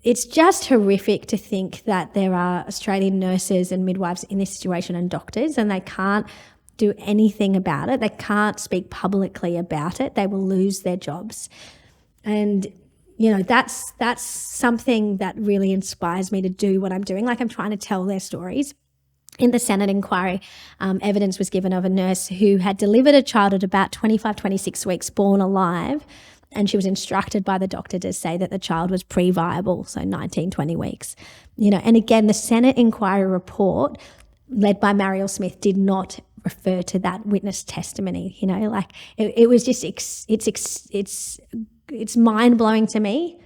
it's just horrific to think that there are Australian nurses and midwives in this situation, and doctors, and they can't do anything about it. They can't speak publicly about it. They will lose their jobs. And, that's something that really inspires me to do what I'm doing. I'm trying to tell their stories. In the Senate inquiry, evidence was given of a nurse who had delivered a child at about 25, 26 weeks, born alive, and she was instructed by the doctor to say that the child was pre-viable, so 19, 20 weeks. And again, the Senate inquiry report led by Mariel Smith did not refer to that witness testimony. It was just it's mind blowing to me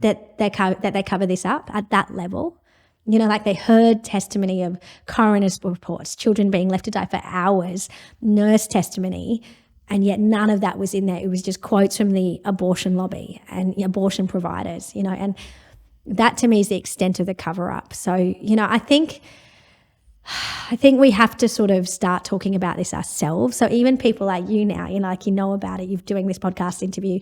that they cover this up at that level. They heard testimony of coroner's reports, children being left to die for hours, nurse testimony, and yet none of that was in there. It was just quotes from the abortion lobby and abortion providers. And that to me is the extent of the cover up. So I think we have to sort of start talking about this ourselves. So even people like you now, you know about it, you're doing this podcast interview.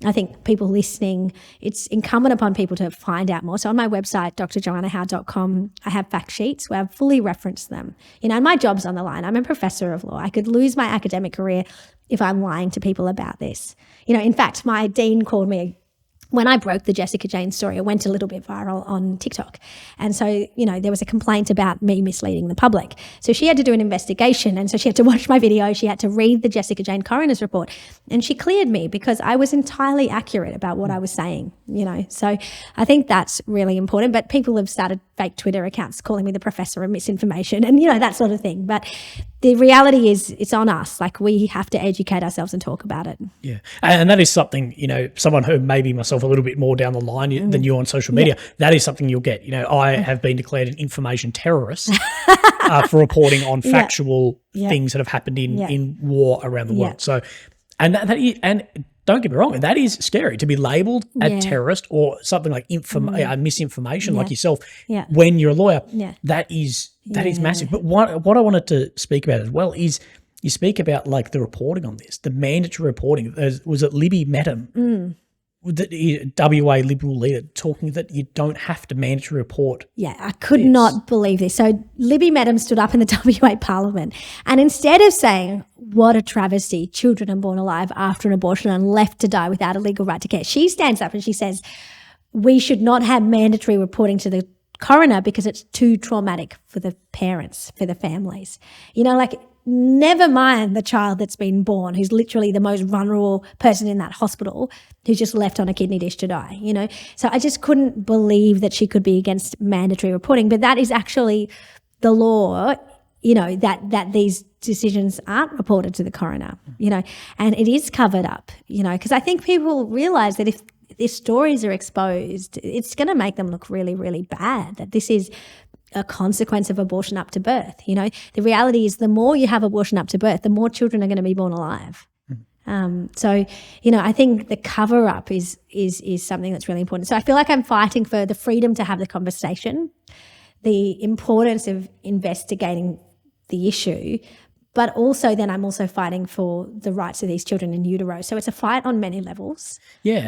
I think people listening, it's incumbent upon people to find out more. So on my website, drjoannahowe.com, I have fact sheets where I've fully referenced them. And my job's on the line. I'm a professor of law. I could lose my academic career if I'm lying to people about this. In fact, my dean called me when I broke the Jessica Jane story, it went a little bit viral on TikTok. And so, there was a complaint about me misleading the public. So she had to do an investigation. And so she had to watch my video. She had to read the Jessica Jane coroner's report. And she cleared me because I was entirely accurate about what I was saying, So I think that's really important. But people have started fake Twitter accounts calling me the professor of misinformation and, that sort of thing. But the reality is it's on us. Like, we have to educate ourselves and talk about it. Yeah. And that is something, someone who maybe myself a little bit more down the line than you on social media, that is something you'll get. I have been declared an information terrorist for reporting on factual things that have happened in war around the world. So, and and don't get me wrong, that is scary to be labelled a terrorist or something like misinformation like yourself when you're a lawyer. That is massive. But what I wanted to speak about as well is you speak about like the reporting on this, the mandatory reporting. Was it Libby Medham, the WA Liberal leader, talking that you don't have to mandatory report? Yeah, I could not believe this. So Libby Medham stood up in the WA Parliament and instead of saying, what a travesty, children are born alive after an abortion and left to die without a legal right to care, she stands up and she says, we should not have mandatory reporting to the coroner because it's too traumatic for the parents, for the families. Never mind the child that's been born, who's literally the most vulnerable person in that hospital, who's just left on a kidney dish to die, So I just couldn't believe that she could be against mandatory reporting. But that is actually the law, that these decisions aren't reported to the coroner, and it is covered up, because I think people realise that if stories are exposed, it's going to make them look really, really bad, that this is a consequence of abortion up to birth. The reality is the more you have abortion up to birth, the more children are going to be born alive. So, I think the cover up is something that's really important. So I feel like I'm fighting for the freedom to have the conversation, the importance of investigating the issue, but also then I'm also fighting for the rights of these children in utero. So it's a fight on many levels. Yeah,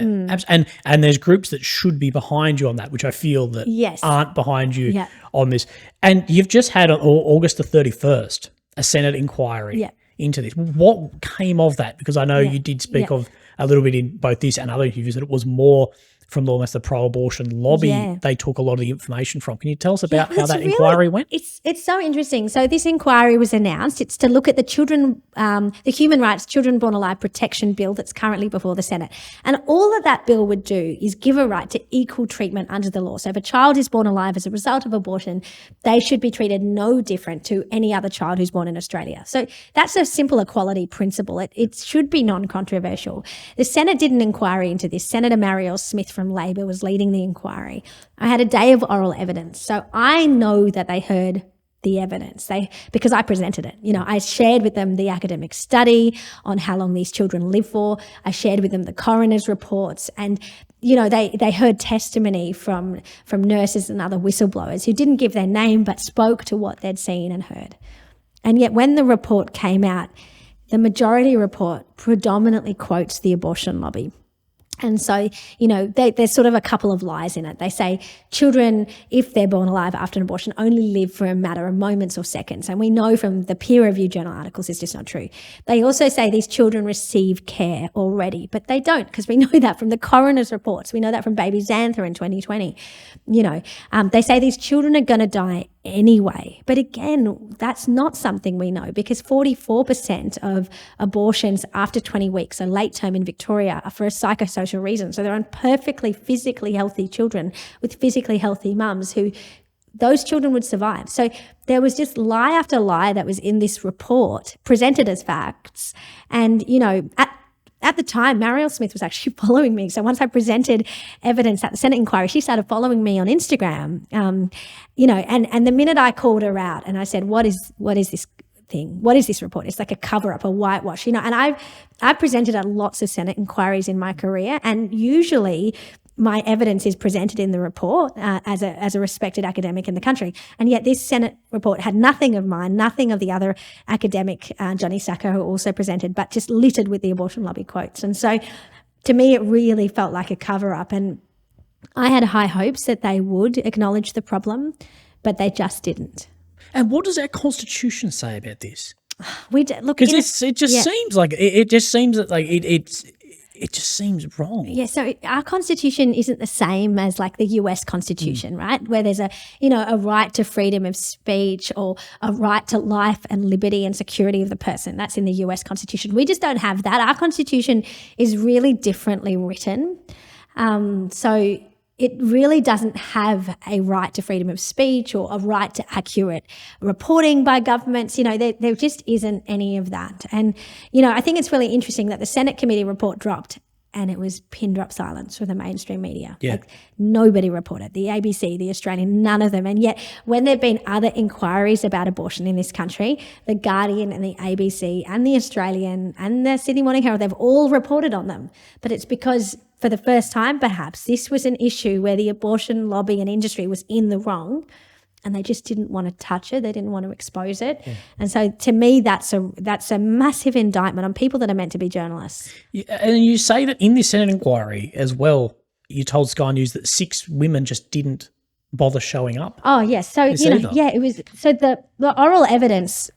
and there's groups that should be behind you on that, which I feel that aren't behind you on this. And you've just had on August the 31st a Senate inquiry into this. What came of that? Because I know you did speak of a little bit in both this and other interviews that it was more from almost the pro-abortion lobby they took a lot of the information from. Can you tell us about how that inquiry went? It's so interesting. So this inquiry was announced. It's to look at the the Human Rights Children Born Alive Protection Bill that's currently before the Senate. And all that that bill would do is give a right to equal treatment under the law. So if a child is born alive as a result of abortion, they should be treated no different to any other child who's born in Australia. So that's a simple equality principle. It should be non-controversial. The Senate did an inquiry into this. Senator Marielle Smith from Labor was leading the inquiry. I had a day of oral evidence. So I know that they heard the evidence because I presented it. I shared with them the academic study on how long these children live for. I shared with them the coroner's reports and they heard testimony from nurses and other whistleblowers who didn't give their name but spoke to what they'd seen and heard. And yet when the report came out, the majority report predominantly quotes the abortion lobby. And so, there's sort of a couple of lies in it. They say children, if they're born alive after an abortion, only live for a matter of moments or seconds. And we know from the peer-reviewed journal articles it's just not true. They also say these children receive care already, but they don't, because we know that from the coroner's reports. We know that from baby Xantha in 2020. They say these children are going to die anyway. But again, that's not something we know because 44% of abortions after 20 weeks, so late term in Victoria, are for a psychosocial reason. So they're on perfectly physically healthy children with physically healthy mums who those children would survive. So there was just lie after lie that was in this report presented as facts. And, at the time, Marielle Smith was actually following me. So once I presented evidence at the Senate inquiry, she started following me on Instagram. And the minute I called her out and I said, what is this thing? What is this report? It's like a cover up, a whitewash, and I've presented at lots of Senate inquiries in my career, and usually my evidence is presented in the report as a respected academic in the country. And yet this Senate report had nothing of mine, nothing of the other academic, Johnny Sacco, who also presented, but just littered with the abortion lobby quotes. And so to me, it really felt like a cover-up. And I had high hopes that they would acknowledge the problem, but they just didn't. And what does our Constitution say about this? Look, because it just seems like it just seems that like It just seems wrong. Yeah, so our constitution isn't the same as like the US constitution, right? Where there's a right to freedom of speech or a right to life and liberty and security of the person. That's in the US constitution. We just don't have that. Our constitution is really differently written. So it really doesn't have a right to freedom of speech or a right to accurate reporting by governments. There just isn't any of that. And, I think it's really interesting that the Senate committee report dropped and it was pin drop silence from the mainstream media. Yeah. Like nobody reported. The ABC, the Australian, none of them. And yet when there have been other inquiries about abortion in this country, the Guardian and the ABC and the Australian and the Sydney Morning Herald, they've all reported on them. But it's because for the first time, perhaps, this was an issue where the abortion lobby and industry was in the wrong and they just didn't want to touch it. They didn't want to expose it. Yeah. And so to me, that's a massive indictment on people that are meant to be journalists. Yeah, and you say that in this Senate inquiry as well, you told Sky News that 6 women just didn't bother showing up. Oh, yes. So, it was, so the oral evidence,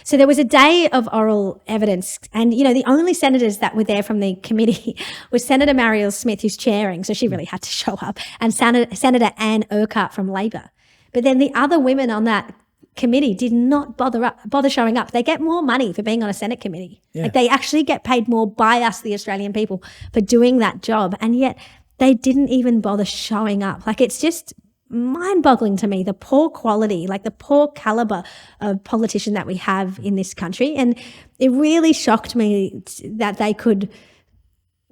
so there was a day of oral evidence and, the only senators that were there from the committee was Senator Marielle Smith, who's chairing, so she really had to show up, and Senator Anne Urquhart from Labor. But then the other women on that committee did not bother showing up. They get more money for being on a Senate committee. Yeah. Like they actually get paid more by us, the Australian people, for doing that job. And yet they didn't even bother showing up. Like it's just mind-boggling to me, the poor quality, like the poor caliber of politician that we have in this country. And it really shocked me that they could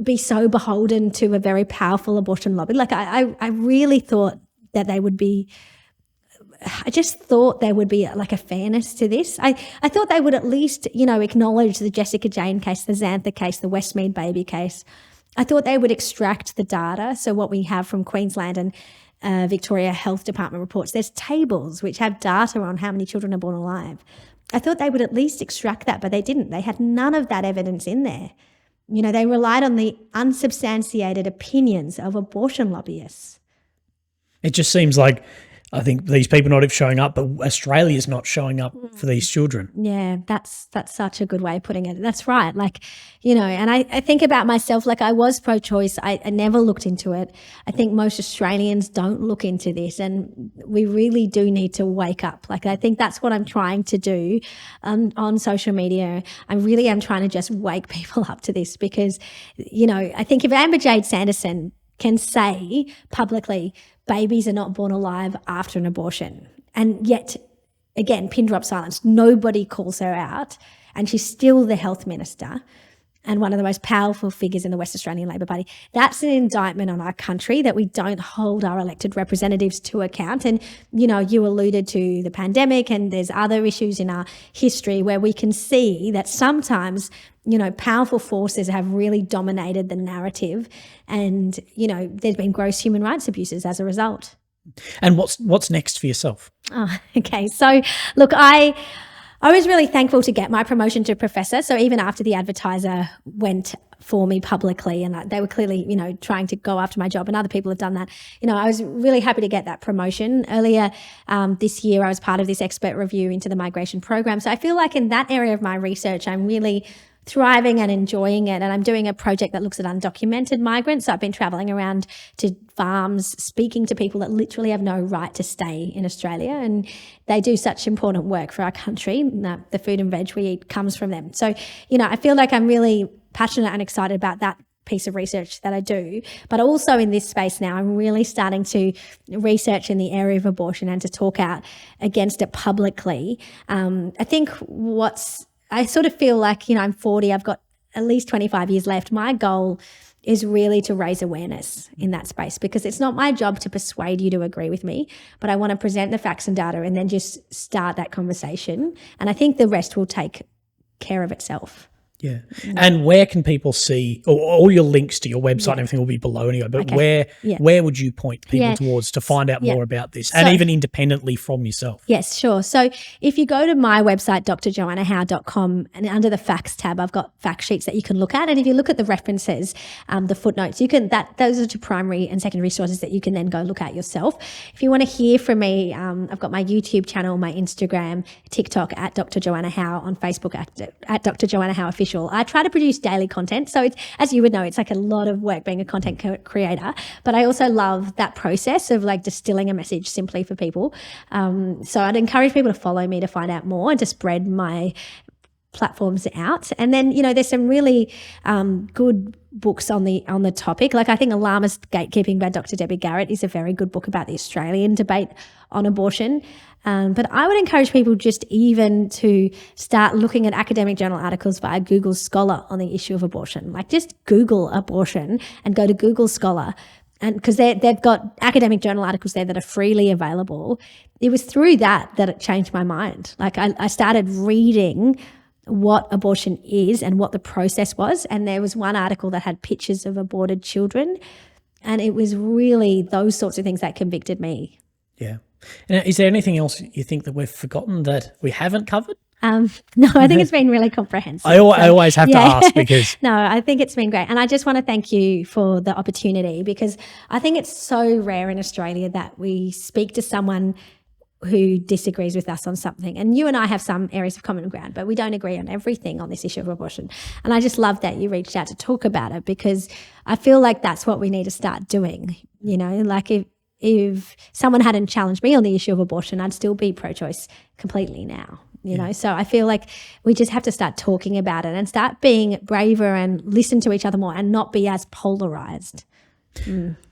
be so beholden to a very powerful abortion lobby. Like I really thought that they would be, I just thought there would be like a fairness to this. I thought they would at least, acknowledge the Jessica Jane case, the Xantha case, the Westmead baby case. I thought they would extract the data. So what we have from Queensland and Victoria Health Department reports, there's tables which have data on how many children are born alive. I thought they would at least extract that, but they didn't. They had none of that evidence in there. They relied on the unsubstantiated opinions of abortion lobbyists. It just seems like I think these people not even showing up, but Australia's not showing up for these children. Yeah, that's such a good way of putting it. That's right. Like, and I think about myself, like I was pro-choice. I never looked into it. I think most Australians don't look into this and we really do need to wake up. Like I think that's what I'm trying to do on social media. I really am trying to just wake people up to this because, I think if Amber Jade Sanderson can say publicly babies are not born alive after an abortion, and yet, again, pin drop silence, nobody calls her out, and she's still the health minister and one of the most powerful figures in the West Australian Labor Party. That's an indictment on our country that we don't hold our elected representatives to account. And, you alluded to the pandemic and there's other issues in our history where we can see that sometimes, powerful forces have really dominated the narrative and, there's been gross human rights abuses as a result. And what's next for yourself? Oh, okay. So, look, I was really thankful to get my promotion to professor. So even after the Advertiser went for me publicly and they were clearly, trying to go after my job and other people have done that, I was really happy to get that promotion. Earlier this year, I was part of this expert review into the migration program. So I feel like in that area of my research, I'm really thriving and enjoying it. And I'm doing a project that looks at undocumented migrants. So I've been traveling around to farms, speaking to people that literally have no right to stay in Australia. And they do such important work for our country. The food and veg we eat comes from them. So, I feel like I'm really passionate and excited about that piece of research that I do. But also in this space now, I'm really starting to research in the area of abortion and to talk out against it publicly. I think I sort of feel like, I'm 40, I've got at least 25 years left. My goal is really to raise awareness in that space because it's not my job to persuade you to agree with me, but I want to present the facts and data and then just start that conversation. And I think the rest will take care of itself. Yeah. And where can people see, or all your links to your website and everything will be below anyway, but where would you point people towards to find out more about this and even independently from yourself? Yes, sure. So if you go to my website, drjoannahowe.com, and under the facts tab, I've got fact sheets that you can look at. And if you look at the references, the footnotes, those are two primary and secondary sources that you can then go look at yourself. If you want to hear from me, I've got my YouTube channel, my Instagram, TikTok at Dr. Joanna Howe, on Facebook at Dr. Joanna Howe Official. beneficial. I try to produce daily content. So it's, as you would know, it's like a lot of work being a content creator, but I also love that process of like distilling a message simply for people. So I'd encourage people to follow me to find out more and to spread my platforms out. And then, you know, there's some really good books on the topic. Like I think Alarmist Gatekeeping by Dr. Debbie Garrett is a very good book about the Australian debate on abortion. But I would encourage people just even to start looking at academic journal articles via Google Scholar on the issue of abortion. Like just Google abortion and go to Google Scholar. And because they've got academic journal articles there that are freely available. It was through that it changed my mind. Like I started reading what abortion is and what the process was. And there was one article that had pictures of aborted children. And it was really those sorts of things that convicted me. Yeah. And is there anything else you think that we've forgotten that we haven't covered? No, I think it's been really comprehensive. I always have to ask because... No, I think it's been great. And I just want to thank you for the opportunity, because I think it's so rare in Australia that we speak to someone who disagrees with us on something. And you and I have some areas of common ground, but we don't agree on everything on this issue of abortion. And I just love that you reached out to talk about it, because I feel like that's what we need to start doing. You know, like if someone hadn't challenged me on the issue of abortion, I'd still be pro-choice completely now. You know, so I feel like we just have to start talking about it and start being braver and listen to each other more and not be as polarized.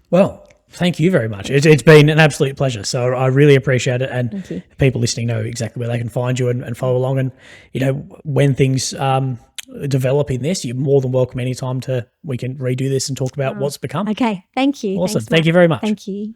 Well, thank you very much. It's been an absolute pleasure. So I really appreciate it. And people listening know exactly where they can find you and follow along. And, you know, when things develop in this, you're more than welcome anytime we can redo this and talk about what's become. Okay. Thank you. Awesome. Thanks, Thank you very much. Thank you.